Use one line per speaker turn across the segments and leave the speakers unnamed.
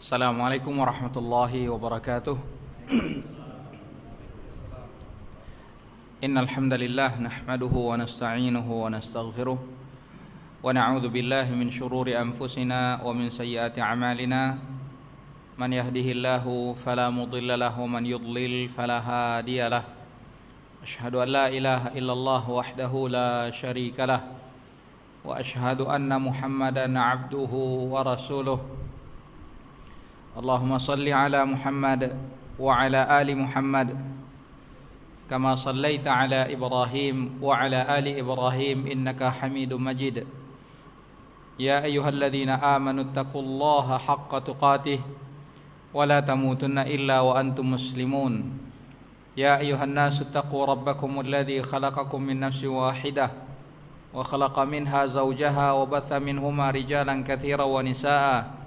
Assalamualaikum warahmatullahi wabarakatuh. Innal hamdalillah nahmaduhu wa nasta'inuhu wa nastaghfiruh wa na'udzu billahi min shururi anfusina wa min sayyiati a'malina. Man yahdihillahu fala mudilla lahu wa man yudlil fala hadiya lahu. Asyhadu an la ilaha illallah wahdahu la syarika lah wa asyhadu anna Muhammadan 'abduhu wa rasuluh. Allahumma salli ala Muhammad wa ala ali Muhammad kama sallaita ala Ibrahim wa ala ali Ibrahim innaka Hamidum Majid. Ya ayyuhalladzina amanu taqullaha haqqa tuqatih wa la tamutunna illa wa antum muslimun. Ya ayyuhan nasu taqu rabbakumul ladzi khalaqakum min nafsin wahidah wa khalaqa minha zawjaha wa batha minhuma rijalan katsiran wa nisaa'a.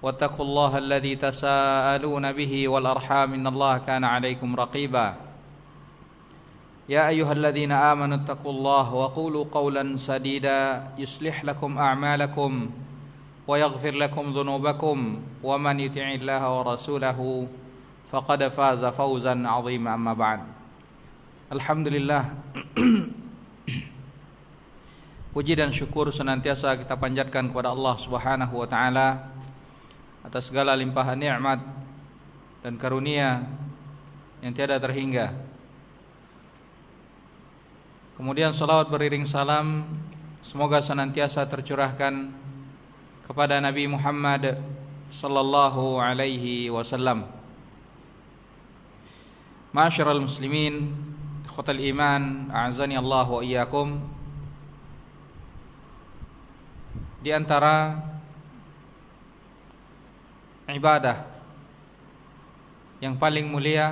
واتقوا الله الذي تساءلون به والأرحام إن الله كان عليكم رقيبا يا أيها الذين آمنوا اتقوا الله وقولوا قولا سديدا يصلح لكم أعمالكم ويغفر لكم ذنوبكم ومن يطع الله ورسوله فقد فاز فوزا عظيما أما بعد. Alhamdulillah, puji dan syukur senantiasa kita panjatkan kepada Allah Subhanahu wa taala atas segala limpahan nikmat dan karunia yang tiada terhingga. Kemudian salawat beriring salam semoga senantiasa tercurahkan kepada Nabi Muhammad sallallahu alaihi wasallam. Ma'asyiral muslimin, ikhwatal iman, a'azani Allah wa iyyakum. Di antara ibadah yang paling mulia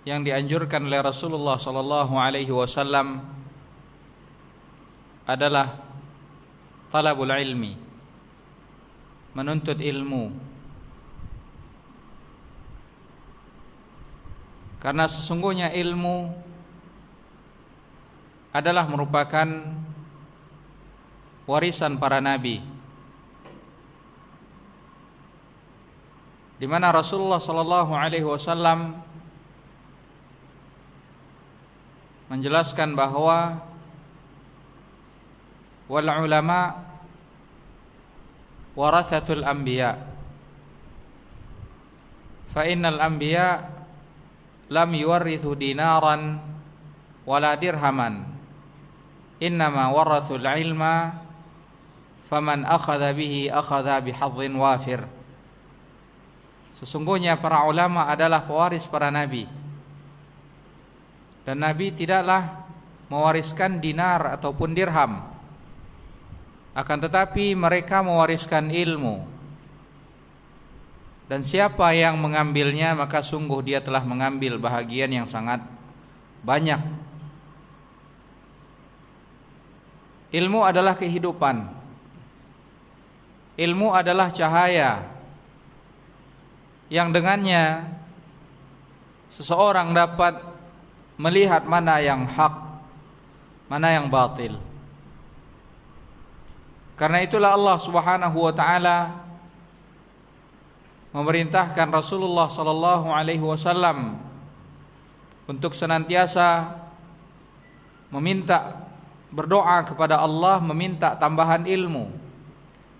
yang dianjurkan oleh Rasulullah sallallahu alaihi wasallam adalah talabul ilmi, menuntut ilmu. Karena sesungguhnya ilmu adalah merupakan warisan para nabi, di mana Rasulullah sallallahu alaihi wasallam menjelaskan bahwa wal ulama warathatul anbiya fa innal anbiya lam yuwarithu dinaran wala dirhaman innama warathul ilma faman akhadha bihi akhadha bihadhin wafir. Sesungguhnya para ulama adalah pewaris para nabi, dan nabi tidaklah mewariskan dinar ataupun dirham, akan tetapi mereka mewariskan ilmu, dan siapa yang mengambilnya maka sungguh dia telah mengambil bahagian yang sangat banyak. Ilmu adalah kehidupan. Ilmu adalah cahaya yang dengannya seseorang dapat melihat mana yang hak, mana yang batil. Karena itulah Allah Subhanahu wa taala memerintahkan Rasulullah sallallahu alaihi wasallam untuk senantiasa berdoa kepada Allah, meminta tambahan ilmu.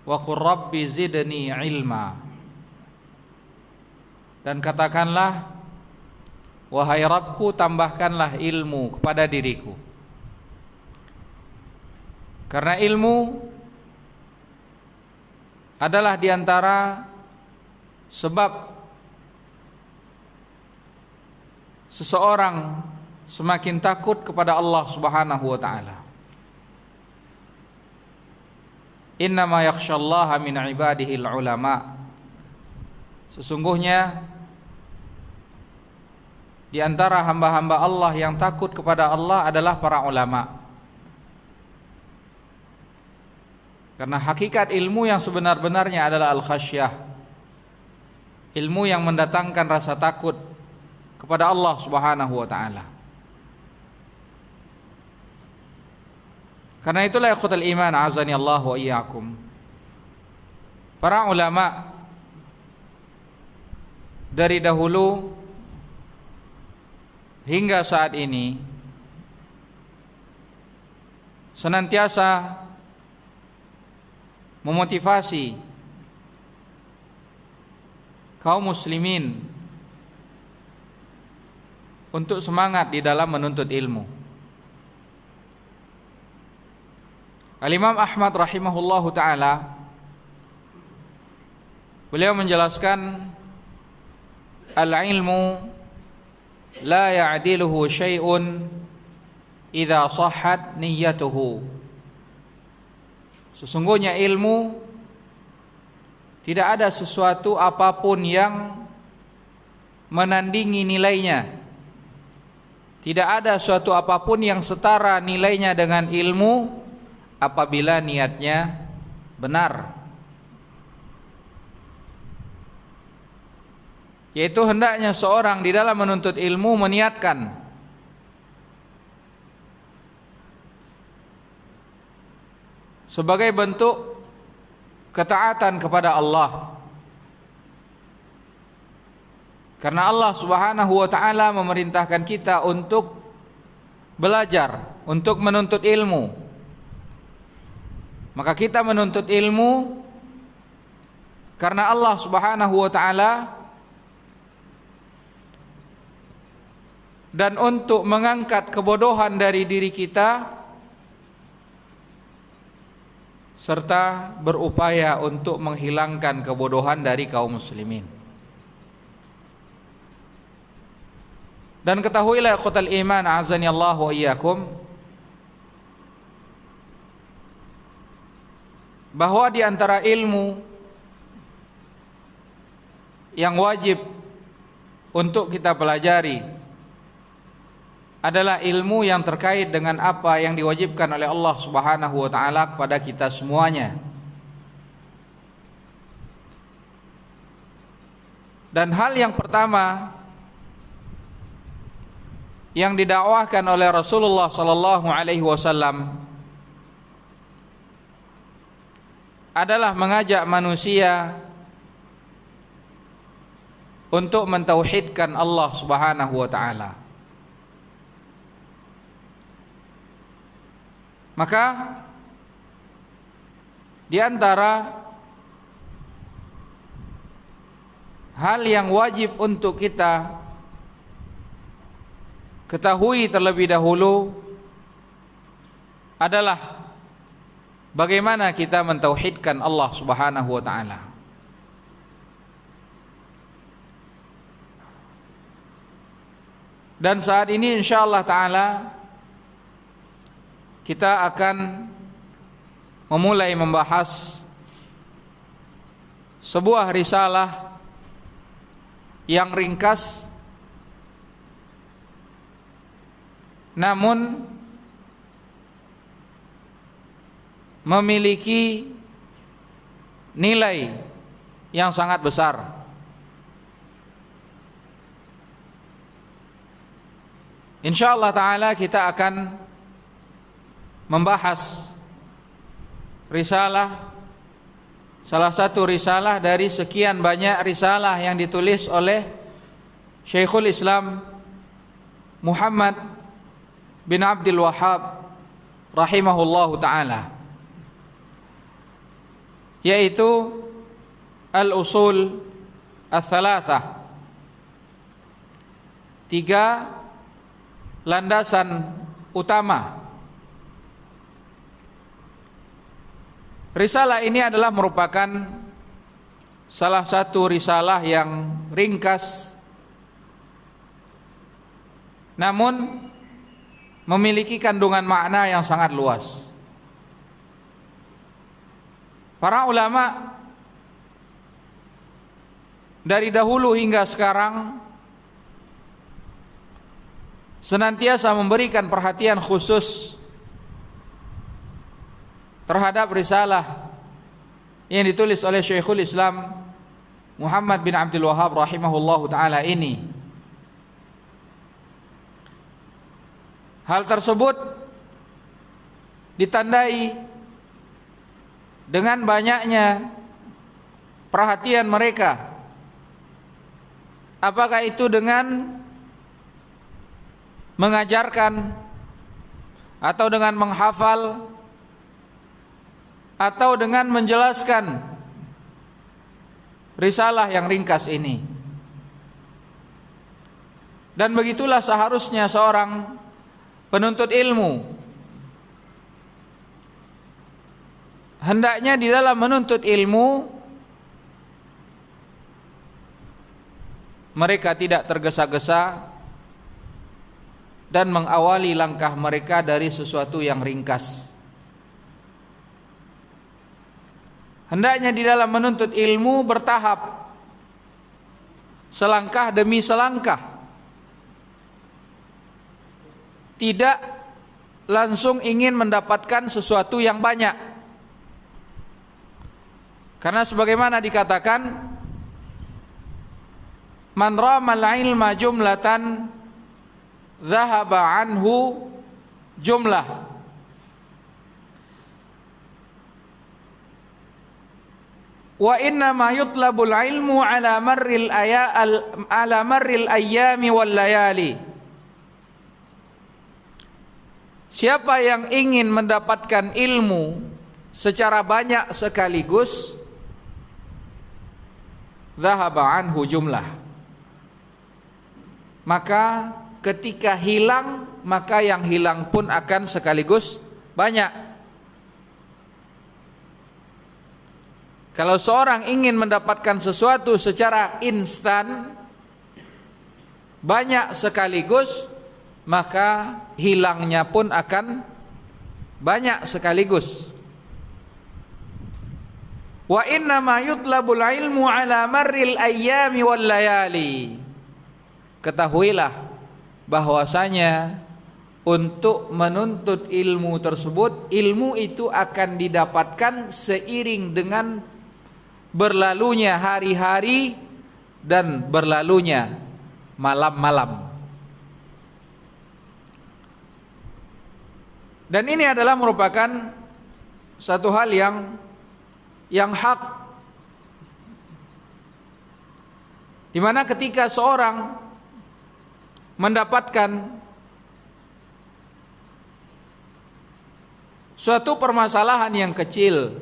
Wa qur rabbi zidni ilma, dan katakanlah, wahai Rabbku, tambahkanlah ilmu kepada diriku. Karena ilmu adalah diantara sebab seseorang semakin takut kepada Allah Subhanahu wa ta'ala. Innama yakhshallaha min ibadihil ulama. Sesungguhnya di antara hamba-hamba Allah yang takut kepada Allah adalah para ulama. Karena hakikat ilmu yang sebenar-benarnya adalah al-khasyah, ilmu yang mendatangkan rasa takut kepada Allah Subhanahu wa ta'ala. Karena itulah ikhwatal iman azani Allah wa iyyakum. Para ulama dari dahulu hingga saat ini senantiasa memotivasi kaum muslimin untuk semangat di dalam menuntut ilmu. Al-Imam Ahmad rahimahullahu ta'ala, beliau menjelaskan, al-ilmu la ya'diluhu syai'un idza sahhat niyyatuhu. Sesungguhnya ilmu tidak ada sesuatu apapun yang menandingi nilainya. Tidak ada suatu apapun yang setara nilainya dengan ilmu apabila niatnya benar, yaitu hendaknya seorang di dalam menuntut ilmu meniatkan sebagai bentuk ketaatan kepada Allah, karena Allah Subhanahu wa ta'ala memerintahkan kita untuk belajar, untuk menuntut ilmu. Maka kita menuntut ilmu karena Allah Subhanahu wa ta'ala, dan untuk mengangkat kebodohan dari diri kita, serta berupaya untuk menghilangkan kebodohan dari kaum muslimin. Dan ketahuilah ikhwatal iman azani Allah wa iyyakum, bahwa di antara ilmu yang wajib untuk kita pelajari adalah ilmu yang terkait dengan apa yang diwajibkan oleh Allah Subhanahu wa ta'ala kepada kita semuanya. Dan hal yang pertama yang didakwahkan oleh Rasulullah sallallahu alaihi wasallam adalah mengajak manusia untuk mentauhidkan Allah Subhanahu wa ta'ala. Maka di antara hal yang wajib untuk kita ketahui terlebih dahulu adalah bagaimana kita mentauhidkan Allah Subhanahu wa ta'ala. Dan saat ini insyaallah ta'ala kita akan memulai membahas sebuah risalah yang ringkas namun memiliki nilai yang sangat besar. Insyaallah ta'ala kita akan membahas risalah, salah satu risalah dari sekian banyak risalah yang ditulis oleh Syekhul Islam Muhammad bin Abdul Wahhab rahimahullahu ta'ala, yaitu Al-Usul Ats-Tsalatsah, 3 landasan utama. Risalah ini adalah merupakan salah satu risalah yang ringkas namun memiliki kandungan makna yang sangat luas. Para ulama dari dahulu hingga sekarang senantiasa memberikan perhatian khusus terhadap risalah yang ditulis oleh Syekhul Islam Muhammad bin Abdul Wahhab rahimahullahu ta'ala ini. Hal tersebut ditandai dengan banyaknya perhatian mereka. Apakah itu dengan mengajarkan, atau dengan menghafal, atau dengan menjelaskan risalah yang ringkas ini. Dan begitulah seharusnya seorang penuntut ilmu. Hendaknya di dalam menuntut ilmu mereka tidak tergesa-gesa dan mengawali langkah mereka dari sesuatu yang ringkas. Hendaknya di dalam menuntut ilmu bertahap, selangkah demi selangkah, tidak langsung ingin mendapatkan sesuatu yang banyak. Karena sebagaimana dikatakan, man ramal ilma jumlatan dhahaba anhu jumlah. Wa inna ma yutlabul ilmu ala marril ayyami wal layali. Siapa yang ingin mendapatkan ilmu secara banyak sekaligus, dhahaba anhu jumlah, maka ketika hilang, maka yang hilang pun akan sekaligus banyak. Kalau seorang ingin mendapatkan sesuatu secara instan, banyak sekaligus, maka hilangnya pun akan banyak sekaligus. Wa inna ma yutlabul ilmu ala marril ayyami wal layali. Ketahuilah bahwasanya untuk menuntut ilmu tersebut, ilmu itu akan didapatkan seiring dengan berlalunya hari-hari dan berlalunya malam-malam. Dan ini adalah merupakan satu hal yang hak, di mana ketika seorang mendapatkan suatu permasalahan yang kecil,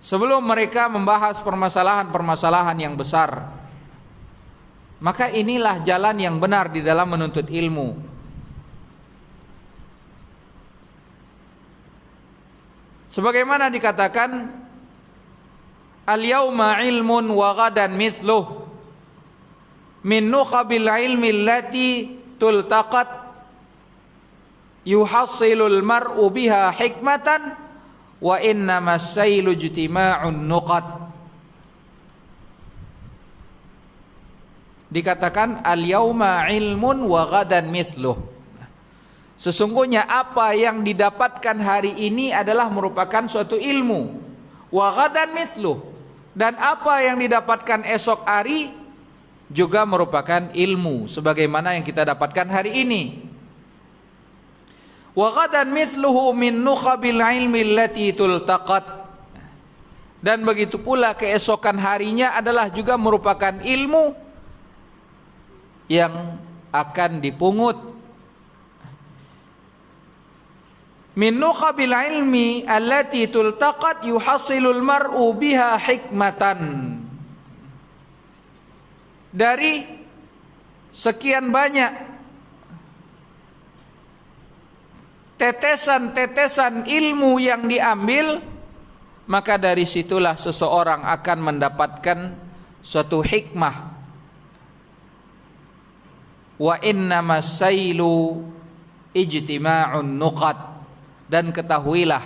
sebelum mereka membahas permasalahan-permasalahan yang besar, maka inilah jalan yang benar di dalam menuntut ilmu. Sebagaimana dikatakan, al-yawma ilmun wa ghadan mithluh min nukhabil ilmi allati tultaqat yuhassilul mar'u biha hikmatan wa innamas sailu ijtima'un nuqat. Dikatakan al-yawma ilmun wa ghadan mithluh. Sesungguhnya apa yang didapatkan hari ini adalah merupakan suatu ilmu. Wa ghadan mithluh. Dan apa yang didapatkan esok hari juga merupakan ilmu sebagaimana yang kita dapatkan hari ini. Wa ghadan mithluhu min nukhabil ilmi allati tultaqat. Dan begitu pula keesokan harinya adalah juga merupakan ilmu yang akan dipungut. Min nukhabil ilmi allati tultaqat yuhassilul mar'u biha hikmatan. Dari sekian banyak tetesan-tetesan ilmu yang diambil, maka dari situlah seseorang akan mendapatkan suatu hikmah. Wa innamas sailu ijtima'un nuqat. Dan ketahuilah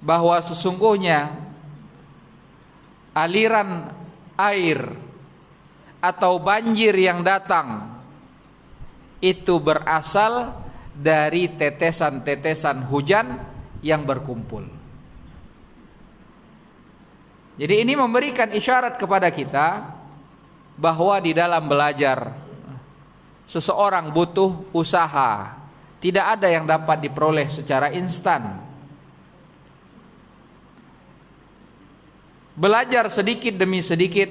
bahwa sesungguhnya aliran air atau banjir yang datang itu berasal dari tetesan-tetesan hujan yang berkumpul. Jadi ini memberikan isyarat kepada kita bahwa di dalam belajar seseorang butuh usaha, Tidak ada yang dapat diperoleh secara instan. Belajar sedikit demi sedikit.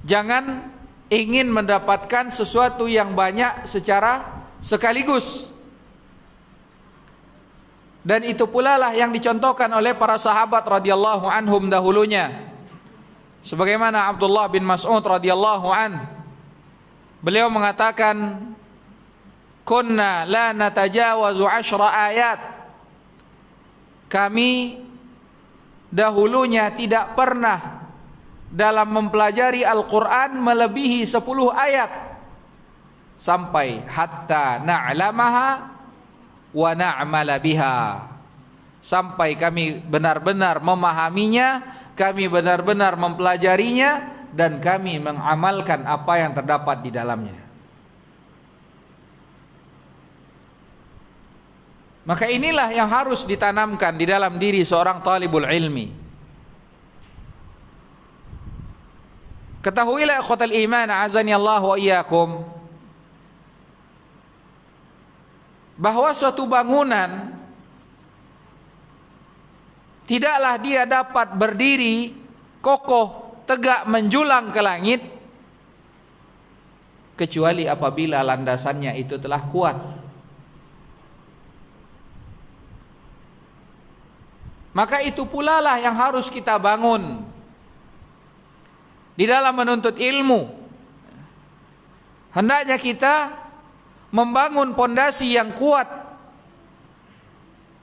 Jangan ingin mendapatkan sesuatu yang banyak secara sekaligus. Dan itu pula lah yang dicontohkan oleh para sahabat radhiyallahu anhum dahulunya. Sebagaimana Abdullah bin Mas'ud radhiyallahu an, beliau mengatakan, "Kunna la natajawazu 10 ayat." Kami dahulunya tidak pernah dalam mempelajari Al-Quran melebihi 10 ayat. Sampai hatta na'lamaha wa na'mala biha. Sampai kami benar-benar memahaminya, kami benar-benar mempelajarinya, dan kami mengamalkan apa yang terdapat di dalamnya. Maka inilah yang harus ditanamkan di dalam diri seorang talibul ilmi. Ketahuilah ikhwatal iman, a'azani Allah wa iyyakum, bahwa suatu bangunan tidaklah dia dapat berdiri kokoh, tegak, menjulang ke langit kecuali apabila landasannya itu telah kuat. Maka itu pula lah yang harus kita bangun di dalam menuntut ilmu. Hendaknya kita membangun pondasi yang kuat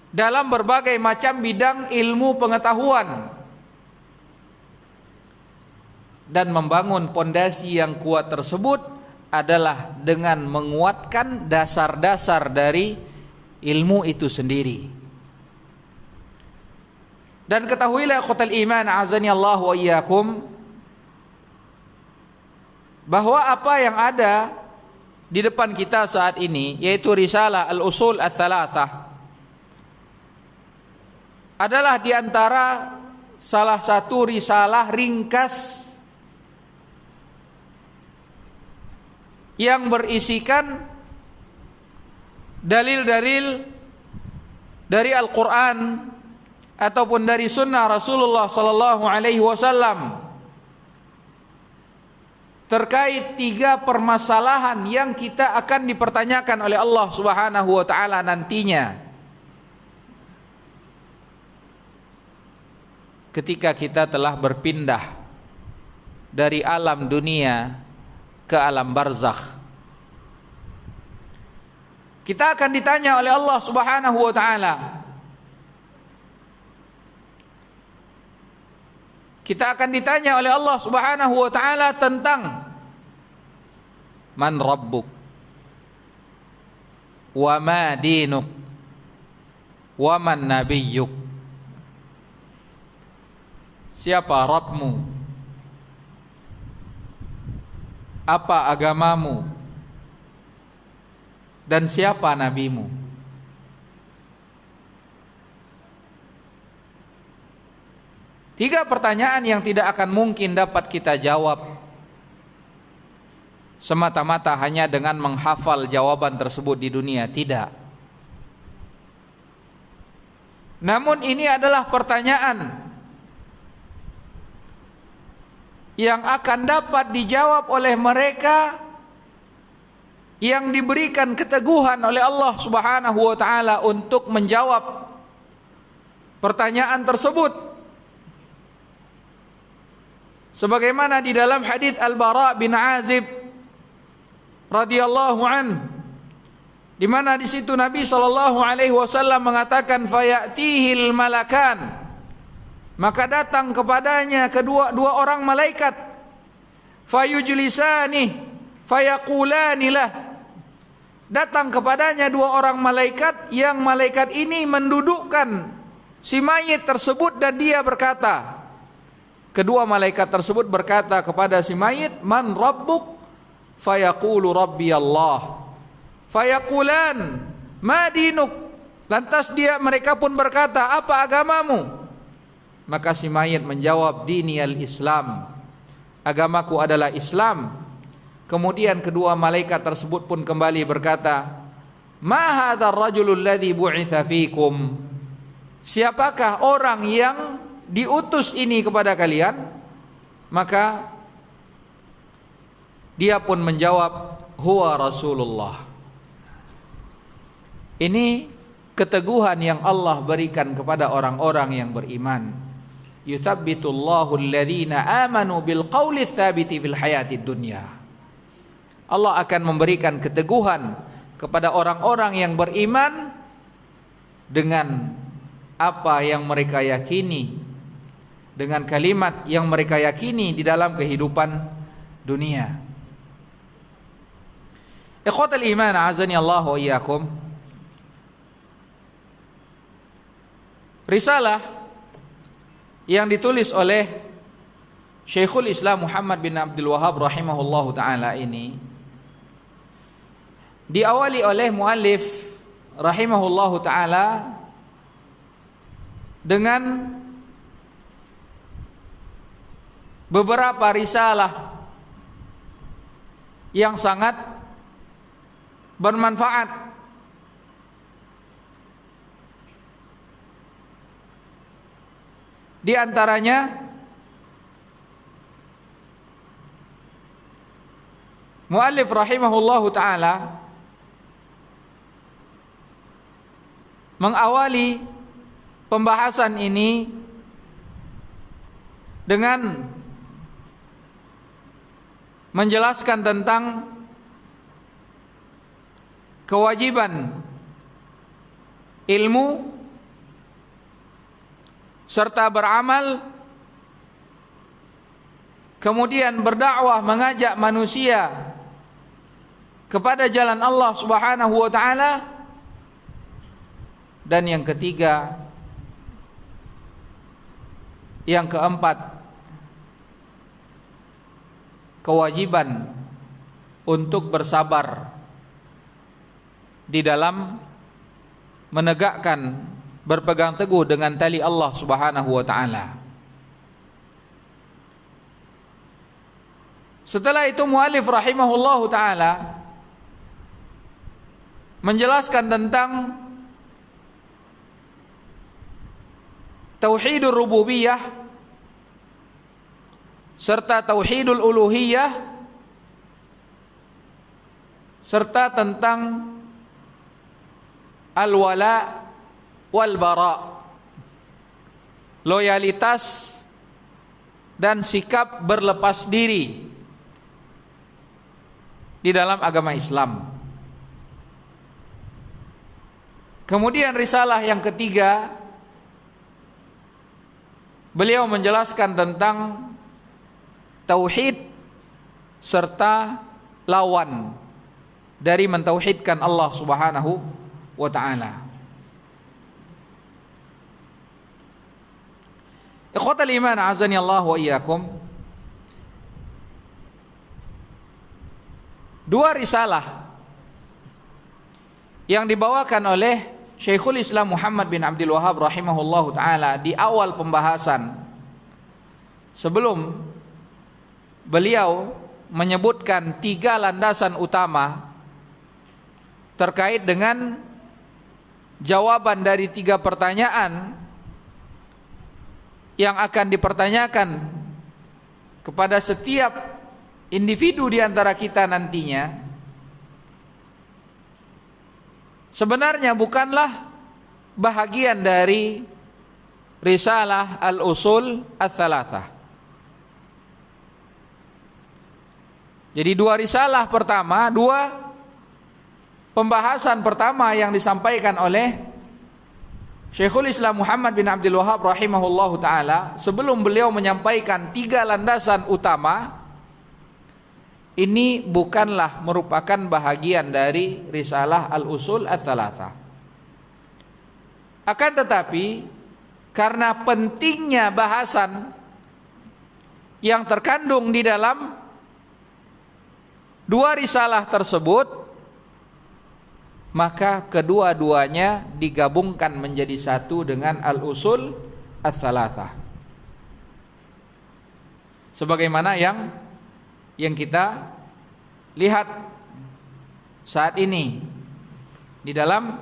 dalam berbagai macam bidang ilmu pengetahuan, dan membangun pondasi yang kuat tersebut adalah dengan menguatkan dasar-dasar dari ilmu itu sendiri. Dan ketahuilah ikhwatal iman, a'azani Allah wa iyyakum, bahwa apa yang ada di depan kita saat ini, yaitu risalah al-usul ats-tsalatsah, adalah di antara salah satu risalah ringkas yang berisikan dalil-dalil dari Al-Quran ataupun dari sunnah Rasulullah sallallahu alaihi wasallam terkait 3 permasalahan yang kita akan dipertanyakan oleh Allah Subhanahu wa taala nantinya ketika kita telah berpindah dari alam dunia ke alam barzakh. Kita akan ditanya oleh Allah Subhanahu wa taala. Kita akan ditanya oleh Allah Subhanahu wa taala tentang man rabbuk wa ma dinuk wa man nabiyyuk. Siapa Rabbmu? Apa agamamu? Dan siapa nabimu? Tiga pertanyaan yang tidak akan mungkin dapat kita jawab semata-mata hanya dengan menghafal jawaban tersebut di dunia, tidak. Namun ini adalah pertanyaan yang akan dapat dijawab oleh mereka yang diberikan keteguhan oleh Allah Subhanahu wa taala untuk menjawab pertanyaan tersebut. Sebagaimana di dalam hadis Al-Bara bin Azib radhiyallahu an, di mana di situ Nabi sallallahu alaihi wasallam mengatakan fayatihil malakan, maka datang kepadanya dua orang malaikat, fayujlisani fayaqulani lah, datang kepadanya 2 orang malaikat yang malaikat ini mendudukkan si mayit tersebut dan dia berkata, kedua malaikat tersebut berkata kepada si mayit, man rabbuk? Fayaqulu rabbi Allah. Fayaqulan ma dinuk? Lantas mereka pun berkata, apa agamamu? Maka si mayit menjawab, diniyal Islam, agamaku adalah Islam. Kemudian kedua malaikat tersebut pun kembali berkata, "Ma hadzal rajulul ladzi bu'itsa fikum?" Siapakah orang yang diutus ini kepada kalian? Maka dia pun menjawab, "Huwa Rasulullah." Ini keteguhan yang Allah berikan kepada orang-orang yang beriman. Yutsabbitullahu alladhina amanu bil qawli tsabiti fil hayatid dunya. Allah akan memberikan keteguhan kepada orang-orang yang beriman dengan apa yang mereka yakini, dengan kalimat yang mereka yakini di dalam kehidupan dunia. Ikhwatal iman, azani Allah wa iyyakum. Risalah yang ditulis oleh Syekhul Islam Muhammad bin Abdul Wahhab rahimahullahu taala ini diawali oleh muallif rahimahullahu taala dengan beberapa risalah yang sangat bermanfaat. Di antaranya muallif rahimahullahu taala mengawali pembahasan ini dengan menjelaskan tentang kewajiban ilmu serta beramal, kemudian berdakwah mengajak manusia kepada jalan Allah Subhanahu wa taala, dan yang ketiga, yang keempat, kewajiban untuk bersabar di dalam menegakkan, berpegang teguh dengan tali Allah Subhanahu wa taala. Setelah itu muallif rahimahullahu taala menjelaskan tentang tauhidur rububiyah serta tauhidul uluhiyah serta tentang al-wala wal bara, loyalitas dan sikap berlepas diri di dalam agama Islam. Kemudian risalah yang ketiga, beliau menjelaskan tentang tauhid serta lawan dari mentauhidkan Allah Subhanahu wa taala. Ikhwatal iman, azani Allah wa iyyakum. Dua risalah yang dibawakan oleh Syekhul Islam Muhammad bin Abdul Wahhab rahimahullahu taala di awal pembahasan, sebelum beliau menyebutkan tiga landasan utama terkait dengan jawaban dari tiga pertanyaan yang akan dipertanyakan kepada setiap individu di antara kita nantinya, sebenarnya bukanlah bahagian dari risalah al-usul ats-tsalatsah. Jadi dua risalah pertama, dua pembahasan pertama yang disampaikan oleh Syekhul Islam Muhammad bin Abdul Wahhab rahimahullahu taala, sebelum beliau menyampaikan tiga landasan utama, ini bukanlah merupakan bahagian dari risalah al-usul ats-tsalatsah. Akan tetapi karena pentingnya bahasan yang terkandung di dalam dua risalah tersebut, maka kedua-duanya digabungkan menjadi satu dengan al-usul ats-tsalatsah. Sebagaimana yang kita lihat saat ini di dalam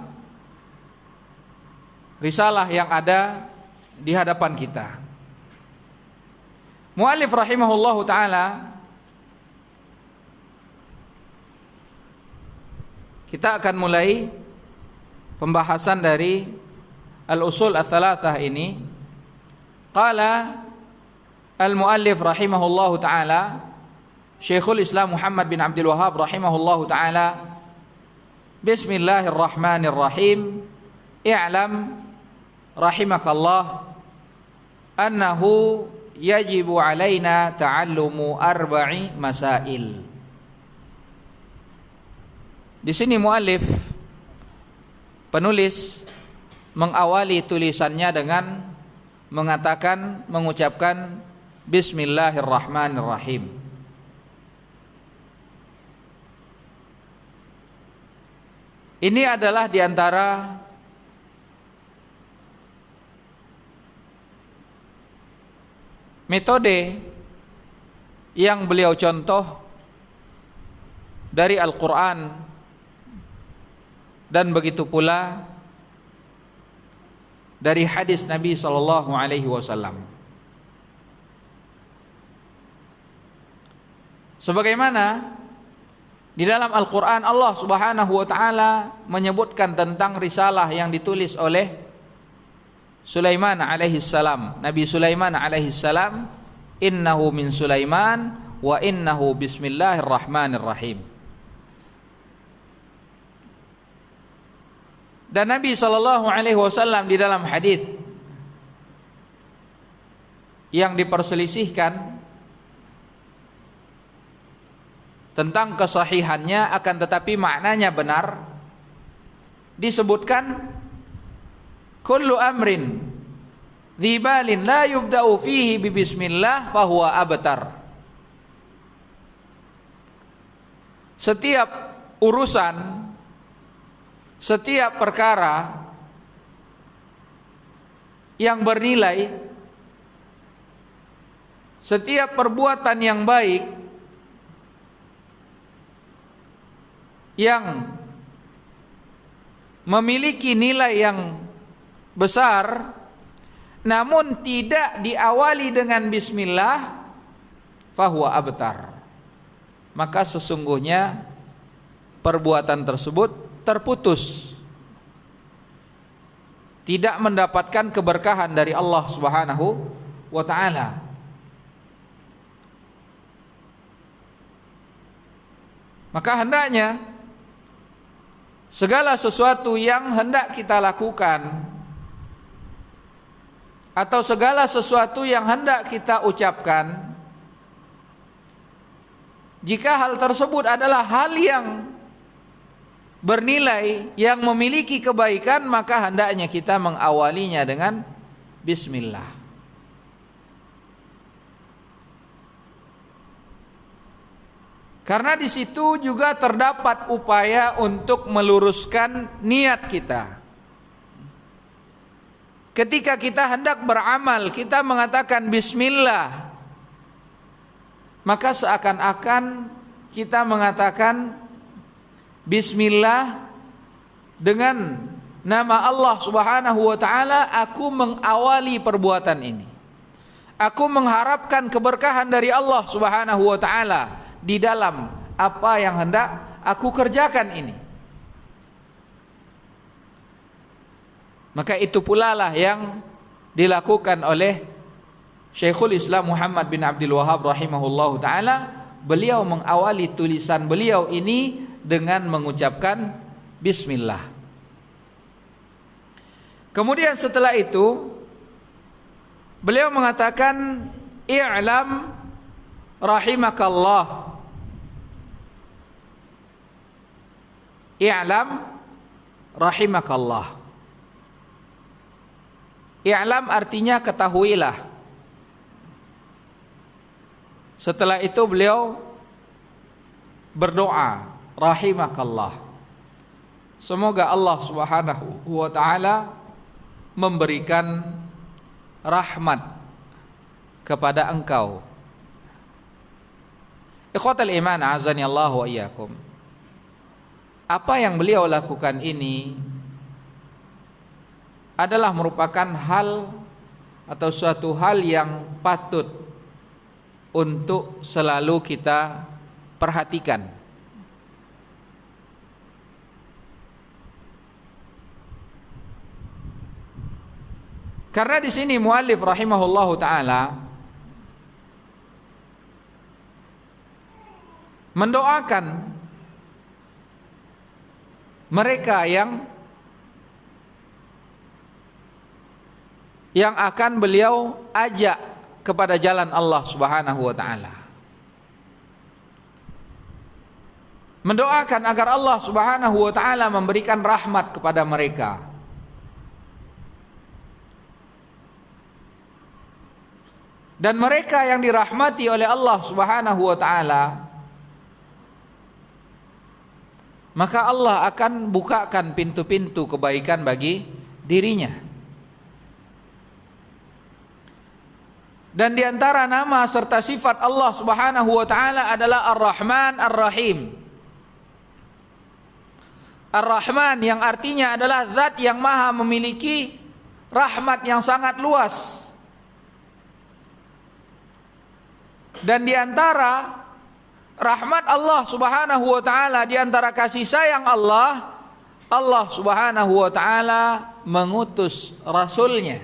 risalah yang ada di hadapan kita. Muallif rahimahullahu taala, kita akan mulai pembahasan dari al-usul ats-tsalatsah ini. Qala al-muallif rahimahullahu taala, Syekhul Islam Muhammad bin Abdul Wahhab rahimahullahu taala, Bismillahirrahmanirrahim. I'lam rahimakallah annahu yajibu alaina ta'allumu arba'i masail. Di sini muallif penulis mengawali tulisannya dengan mengucapkan Bismillahirrahmanirrahim. Ini adalah di antara metode yang beliau contoh dari Al-Quran, dan begitu pula dari hadis Nabi sallallahu alaihi wasallam. Sebagaimana di dalam Al-Quran Allah Subhanahu wa taala menyebutkan tentang risalah yang ditulis oleh Sulaiman alaihi salam. Nabi Sulaiman alaihi salam, innahu min Sulaiman wa innahu bismillahirrahmanirrahim. Dan Nabi sallallahu alaihi wasallam di dalam hadis yang diperselisihkan tentang kesahihannya, akan tetapi maknanya benar, disebutkan kullu amrin dzibalin la yubda'u fihi bi bismillah fahuwa abtar. Setiap urusan, setiap perkara yang bernilai, setiap perbuatan yang baik yang memiliki nilai yang besar namun tidak diawali dengan bismillah, fahuwa abtar, maka sesungguhnya perbuatan tersebut terputus, tidak mendapatkan keberkahan dari Allah Subhanahu wa taala. Maka hendaknya segala sesuatu yang hendak kita lakukan atau segala sesuatu yang hendak kita ucapkan, jika hal tersebut adalah hal yang bernilai, yang memiliki kebaikan, maka hendaknya kita mengawalinya dengan bismillah. Karena di situ juga terdapat upaya untuk meluruskan niat kita. Ketika kita hendak beramal, kita mengatakan bismillah, maka seakan-akan kita mengatakan bismillah dengan nama Allah Subhanahu wa taala, aku mengawali perbuatan ini. Aku mengharapkan keberkahan dari Allah Subhanahu wa taala di dalam apa yang hendak aku kerjakan ini. Maka itu pula lah yang dilakukan oleh Syekhul Islam Muhammad bin Abdul Wahhab rahimahullahu taala. Beliau mengawali tulisan beliau ini dengan mengucapkan bismillah. Kemudian setelah itu beliau mengatakan i'lam rahimakallah. I'lam rahimakallah. I'lam artinya ketahuilah. Setelah itu beliau berdoa, rahimakallah, semoga Allah Subhanahu wa taala memberikan rahmat kepada engkau. Ikhwatal iman azani Allah wa iyyakum. Apa yang beliau lakukan ini adalah merupakan hal atau suatu hal yang patut untuk selalu kita perhatikan. Karena di sini muallif rahimahullahu taala mendoakan mereka yang akan beliau ajak kepada jalan Allah Subhanahu wa taala. Mendoakan agar Allah Subhanahu wa taala memberikan rahmat kepada mereka. Dan mereka yang dirahmati oleh Allah Subhanahu wa taala, maka Allah akan bukakan pintu-pintu kebaikan bagi dirinya. Dan di antara nama serta sifat Allah Subhanahu wa taala adalah Ar-Rahman Ar-Rahim. Ar-Rahman yang artinya adalah zat yang maha memiliki rahmat yang sangat luas. Dan di antara rahmat Allah Subhanahu wa taala, di antara kasih sayang Allah, Allah Subhanahu wa taala mengutus rasulnya.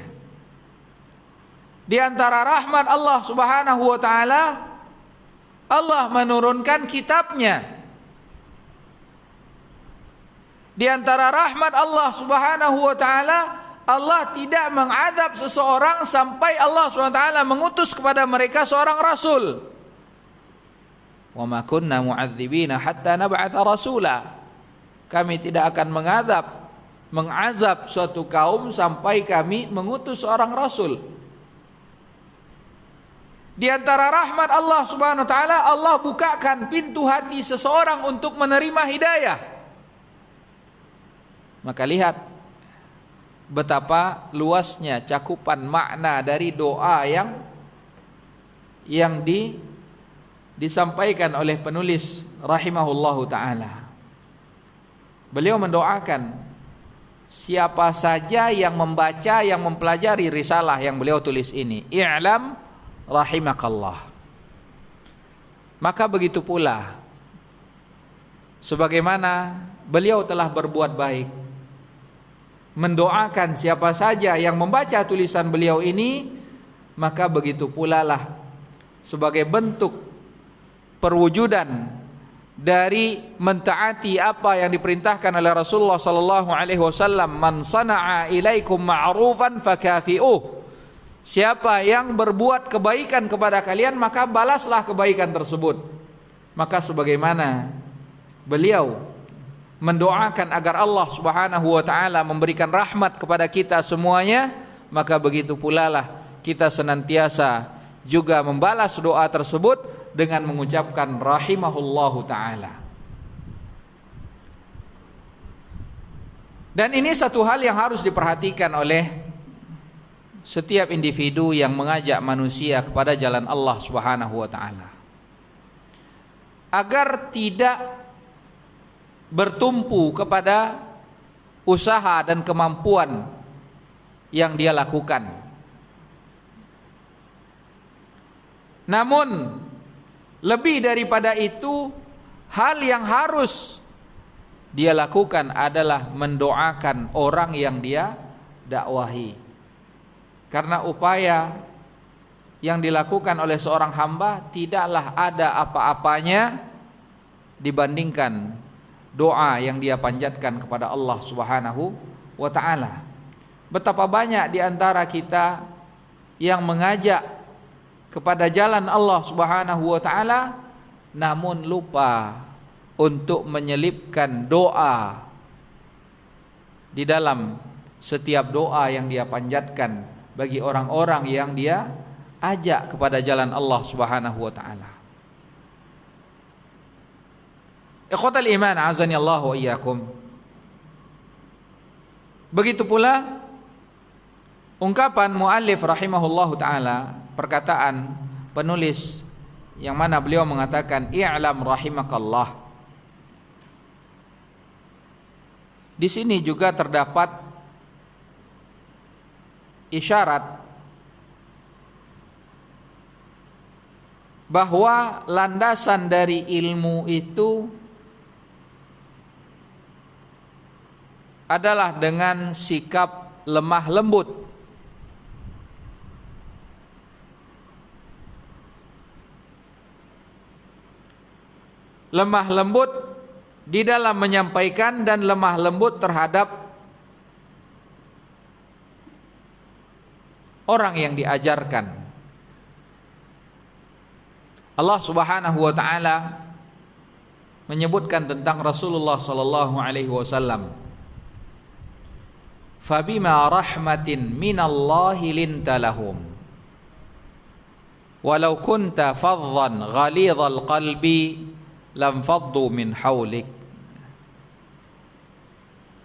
Di antara rahmat Allah Subhanahu wa taala, Allah menurunkan kitabnya. Di antara rahmat Allah Subhanahu wa taala, Allah tidak mengadab seseorang sampai Allah SWT mengutus kepada mereka seorang rasul. Wa ma kunna mu'adzibina hatta nab'atha rasula. Kami tidak akan mengazab suatu kaum sampai kami mengutus seorang rasul. Di antara rahmat Allah Subhanahu wa taala, Allah bukakan pintu hati seseorang untuk menerima hidayah. Maka lihat betapa luasnya cakupan makna dari doa yang disampaikan oleh penulis rahimahullahu taala. Beliau mendoakan siapa saja yang membaca, yang mempelajari risalah yang beliau tulis ini, i'lam rahimakallah. Maka begitu pula sebagaimana beliau telah berbuat baik mendoakan siapa saja yang membaca tulisan beliau ini, maka begitu pula lah sebagai bentuk perwujudan dari mentaati apa yang diperintahkan oleh Rasulullah sallallahu alaihi wasallam, man sana'a ilaikum ma'rufan fakafi'uh. Siapa yang berbuat kebaikan kepada kalian, maka balaslah kebaikan tersebut. Maka sebagaimana beliau mendoakan agar Allah Subhanahu wa taala memberikan rahmat kepada kita semuanya, maka begitu pula lah kita senantiasa juga membalas doa tersebut dengan mengucapkan rahimahullahu taala. Dan ini satu hal yang harus diperhatikan oleh setiap individu yang mengajak manusia kepada jalan Allah Subhanahu wa taala, agar tidak bertumpu kepada usaha dan kemampuan yang dia lakukan. Namun lebih daripada itu, hal yang harus dia lakukan adalah mendoakan orang yang dia dakwahi. Karena upaya yang dilakukan oleh seorang hamba tidaklah ada apa-apanya dibandingkan doa yang dia panjatkan kepada Allah Subhanahu wa taala. Betapa banyak di antara kita yang mengajak kepada jalan Allah Subhanahu wa taala namun lupa untuk menyelipkan doa di dalam setiap doa yang dia panjatkan bagi orang-orang yang dia ajak kepada jalan Allah Subhanahu wa taala. Ikhwatal iman azani Allah wa iyyakum. Begitu pula ungkapan muallif rahimahullahu taala, perkataan penulis yang mana beliau mengatakan i'lam rahimakallah. Di sini juga terdapat isyarat bahwa landasan dari ilmu itu adalah dengan sikap lemah lembut. Lemah lembut di dalam menyampaikan dan lemah lembut terhadap orang yang diajarkan. Allah Subhanahu wa taala menyebutkan tentang Rasulullah sallallahu alaihi wasallam, "Fabima rahmatin minallahi linta lahum walau kunta faddan ghalidhal qalbi lam faddu min haulik."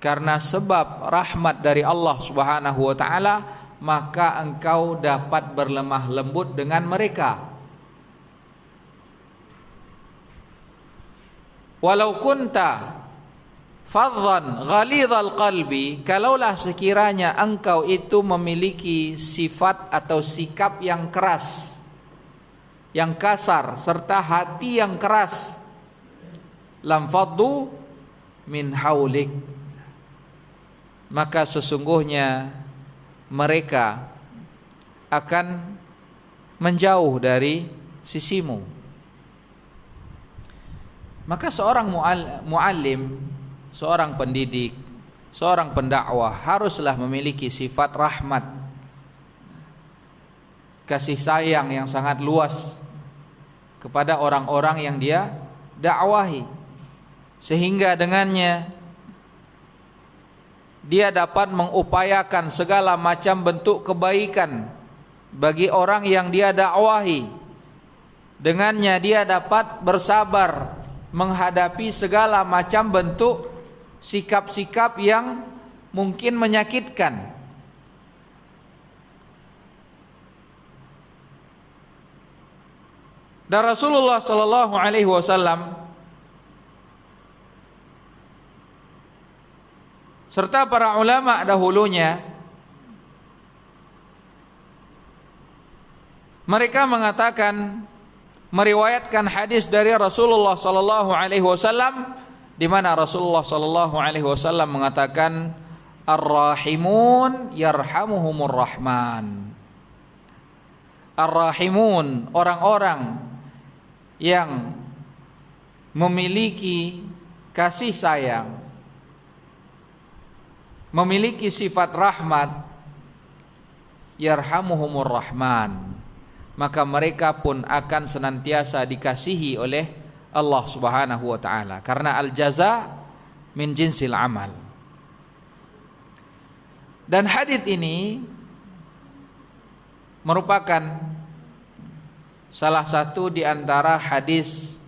Karena sebab rahmat dari Allah Subhanahu wa taala, maka engkau dapat berlemah lembut dengan mereka. Walau kunta faddan ghalidhal qalbi, kalaulah sekiranya engkau itu memiliki sifat atau sikap yang keras, yang kasar, serta hati yang keras, lam faddu min haulik, maka sesungguhnya mereka akan menjauh dari sisimu. Maka seorang muallim, seorang pendidik, seorang pendakwah haruslah memiliki sifat rahmat, kasih sayang yang sangat luas kepada orang-orang yang dia dakwahi, sehingga dengannya dia dapat mengupayakan segala macam bentuk kebaikan bagi orang yang dia dakwahi. Dengannya dia dapat bersabar menghadapi segala macam bentuk sikap-sikap yang mungkin menyakitkan. Dan Rasulullah sallallahu alaihi wasallam serta para ulama dahulunya, mereka mengatakan, meriwayatkan hadis dari Rasulullah sallallahu alaihi wasallam, di mana Rasulullah sallallahu alaihi wasallam mengatakan, ar-rahimun yarhamuhumur rahman. Ar-rahimun, orang-orang yang memiliki kasih sayang, memiliki sifat rahmat, yarhamuhumur rahman, maka mereka pun akan senantiasa dikasihi oleh Allah Subhanahu wa taala, karena al-jaza min jinsil amal. Dan hadis ini merupakan salah satu di antara hadis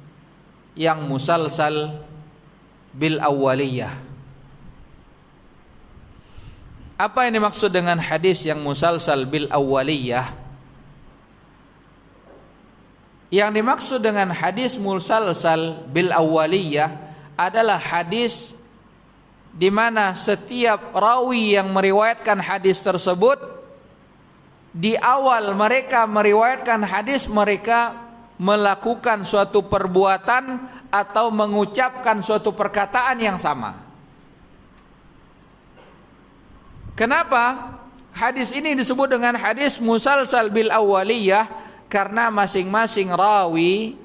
yang musalsal bil awwaliyah. Apa yang dimaksud dengan hadis yang musalsal bil awwaliyah? Yang dimaksud dengan hadis musalsal bil awwaliyah adalah hadis di mana setiap rawi yang meriwayatkan hadis tersebut, di awal mereka meriwayatkan hadis, mereka melakukan suatu perbuatan atau mengucapkan suatu perkataan yang sama. Kenapa hadis ini disebut dengan hadis musalsal bil awwaliyah? Karena masing-masing rawi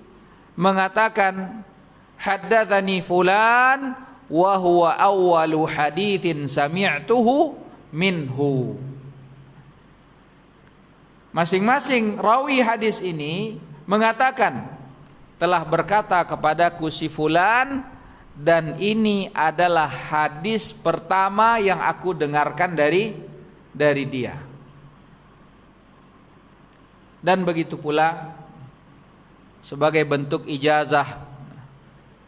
mengatakan haddatsani fulan wa huwa awwalu haditsin sami'tuhu minhu. Masing-masing rawi hadis ini mengatakan, telah berkata kepadaku si fulan, dan ini adalah hadis pertama yang aku dengarkan dari dia. Dan begitu pula sebagai bentuk ijazah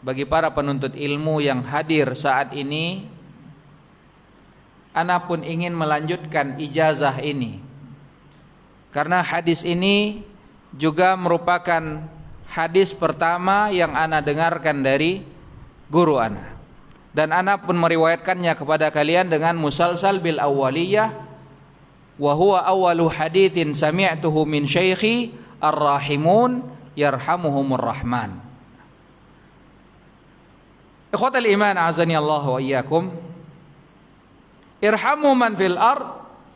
bagi para penuntut ilmu yang hadir saat ini, ana pun ingin melanjutkan ijazah ini, karena hadis ini juga merupakan hadis pertama yang ana dengarkan dari guru ana, dan ana pun meriwayatkannya kepada kalian dengan musalsal bil awwaliyah, wa huwa awwalu haditsin sami'tuhu min syaikhi ar-rahimun yarhamuhumur rahman. Ikhwatal iman azani Allah wa iyyakum, irhamu man fil ard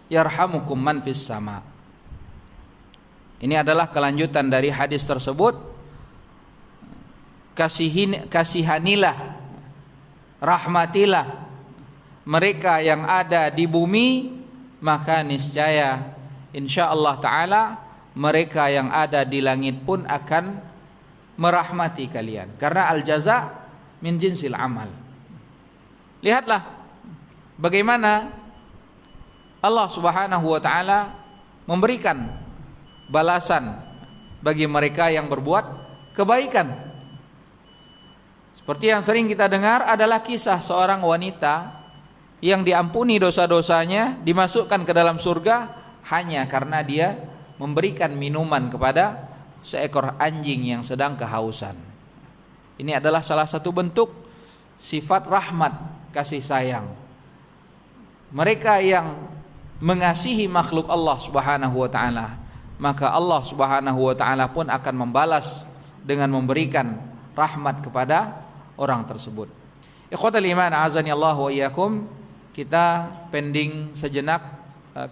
yarhamukum man fis sama. Ini adalah kelanjutan dari hadis tersebut. Kasihanilah, rahmatilah mereka yang ada di bumi, maka niscaya insyaallah taala mereka yang ada di langit pun akan merahmati kalian, karena al jaza min jinsil amal. Lihatlah bagaimana Allah Subhanahu wa taala memberikan balasan bagi mereka yang berbuat kebaikan. Seperti yang sering kita dengar adalah kisah seorang wanita yang diampuni dosa-dosanya, dimasukkan ke dalam surga hanya karena dia memberikan minuman kepada seekor anjing yang sedang kehausan. Ini adalah salah satu bentuk sifat rahmat, kasih sayang. Mereka yang mengasihi makhluk Allah Subhanahu wa taala, maka Allah Subhanahu wa taala pun akan membalas dengan memberikan rahmat kepada orang tersebut. Ikhwatal iman azani Allah wa iyyakum, kita pending sejenak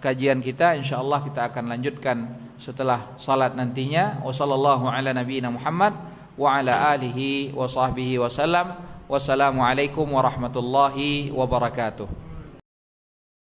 kajian kita, insyaallah kita akan lanjutkan setelah salat nantinya. Wassallallahu ala nabiyina Muhammad wa ala alihi wa sahbihi wasallam. Wassalamualaikum warahmatullahi wabarakatuh.